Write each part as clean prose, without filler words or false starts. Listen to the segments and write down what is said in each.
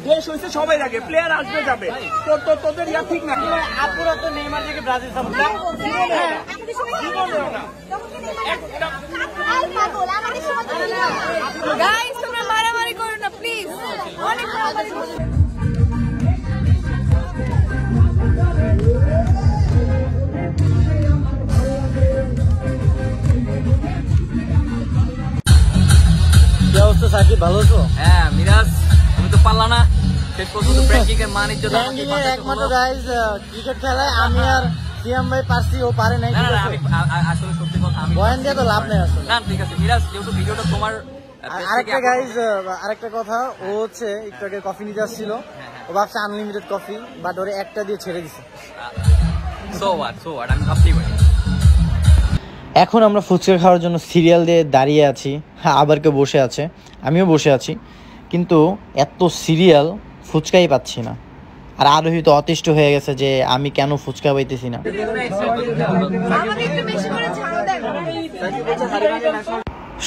দেশ হইছে সবাই লাগে, প্লেয়ার আসবে যাবে, তোদের ইয়া ঠিক না। আপুরা তো নেইমার থেকে ব্রাজিল সাপোর্ট না, গাইস তোমরা মারামারি করো না প্লিজ, অনেক মারামারি করো। কি অবস্থা সাকিব, ভালো আছো? হ্যাঁ মিরাজ, তুমি তো পারলা না শেষ পর্যন্ত প্র্যাঙ্কিং এর মান ইজ্জত একমাত্র গাইস ক্রিকেট খেলায় আমি আর সিয়াম ভাই পারছি, ও পারে নাই। আমি আসলে সত্যি কথা আমি বয়ান দিয়ে তো লাভ নেই আসলে। না ঠিক আছে মিরাজ, যেহেতু ভিডিওটা তোমার আরেকটা গাইস, আরেকটা কথা, ও হচ্ছে একটু আগে কফি নিতে আসছিল, ও ভাবছে আনলিমিটেড কফি, বাট ওরে একটা দিয়ে ছেড়ে দিছে। সো হোয়াট আমি ভাবতেই পারি। এখন আমরা ফুচকা খাওয়ার জন্য সিরিয়াল দিয়ে দাঁড়িয়ে আছি। হ্যাঁ, আবার কেউ বসে আছে, আমিও বসে আছি, কিন্তু এত সিরিয়াল ফুচকাই পাচ্ছি না। আর আরোহী তো অতিষ্ঠ হয়ে গেছে যে আমি কেন ফুচকা পাইতেছি না।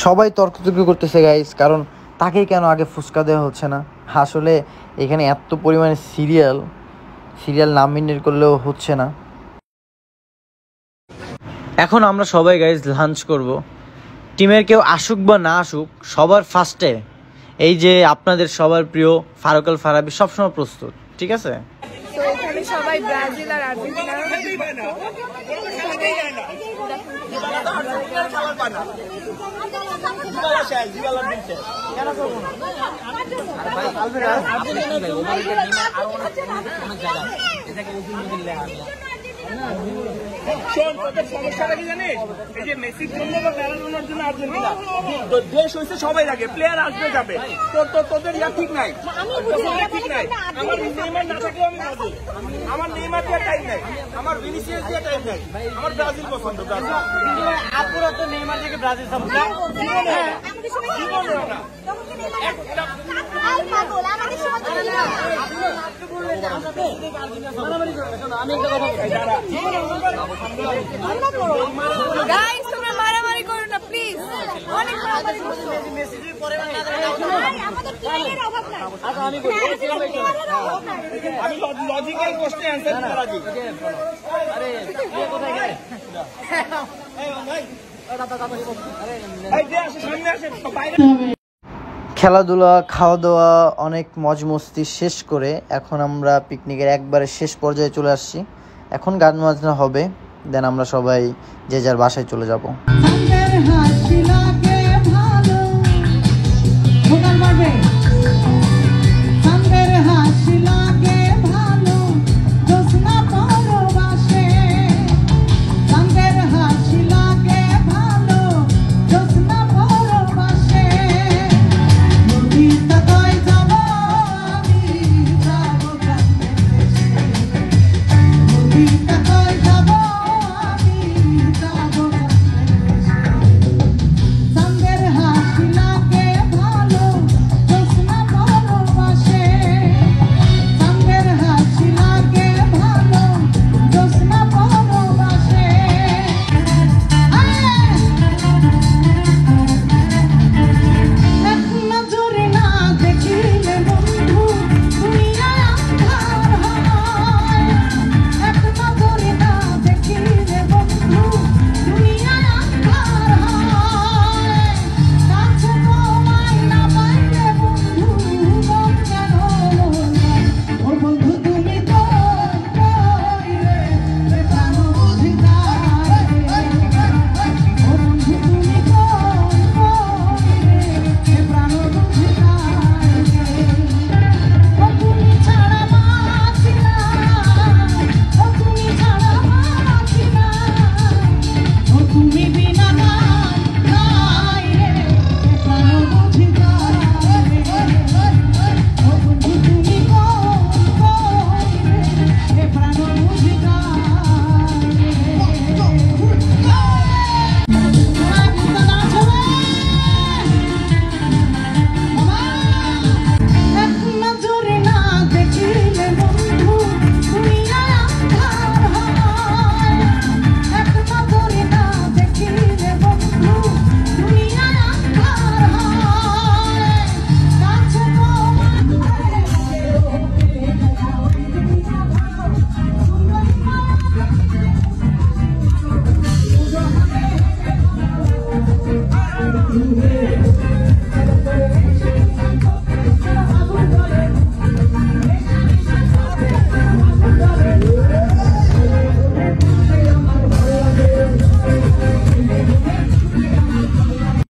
সবাই তর্ক করতেছে গাইস, কারণ তাকেই কেন আগে ফুচকা দেওয়া হচ্ছে না। আসলে এখানে এত পরিমাণে সিরিয়াল নাম মেনটেন করলেও হচ্ছে না। এখন আমরা সবাই গাইজ লাঞ্চ করব। টিমের কেউ আসুক বা না আসুক, সবার ফার্স্টে এই যে আপনাদের সবার প্রিয় ফারুক আল ফারাবি সবসময় প্রস্তুত, ঠিক আছে? তো এখানে সবাই ব্রাজিল আর আর্জেন্টিনা। সমস্যাটা কি জানিস? এই যে মেসির জন্য বা ম্যারাডোনার জন্য আর্জেন্টিনা, দেশ হইছে সবাই লাগে, প্লেয়ার আসবে যাবে, তোদের ইয়া ঠিক নাই, ঠিক নাই। আমার নেইমার না থাকলে আমি ব্রাজিল, আমার নেইমার দিয়ে টাইম নাই, আমার ভিনিসিয়াস দিয়ে টাইম নাই, আমার ব্রাজিল পছন্দ। আপুরা তো নেইমার থেকে ব্রাজিল সাপোর্ট না, গাইস তোমরা মারামারি করো না প্লিজ, অনেক মারামারি করো। আমি লজিক্যাল কোশ্চেন অ্যানসার দিতে রাজি। খেলাধুলা, খাওয়া দাওয়া, অনেক মজ মস্তি শেষ করে এখন আমরা পিকনিকের একবারে শেষ পর্যায়ে চলে আসছি। এখন গান বাজনা হবে, দেন আমরা সবাই যে যার বাসায় চলে যাব।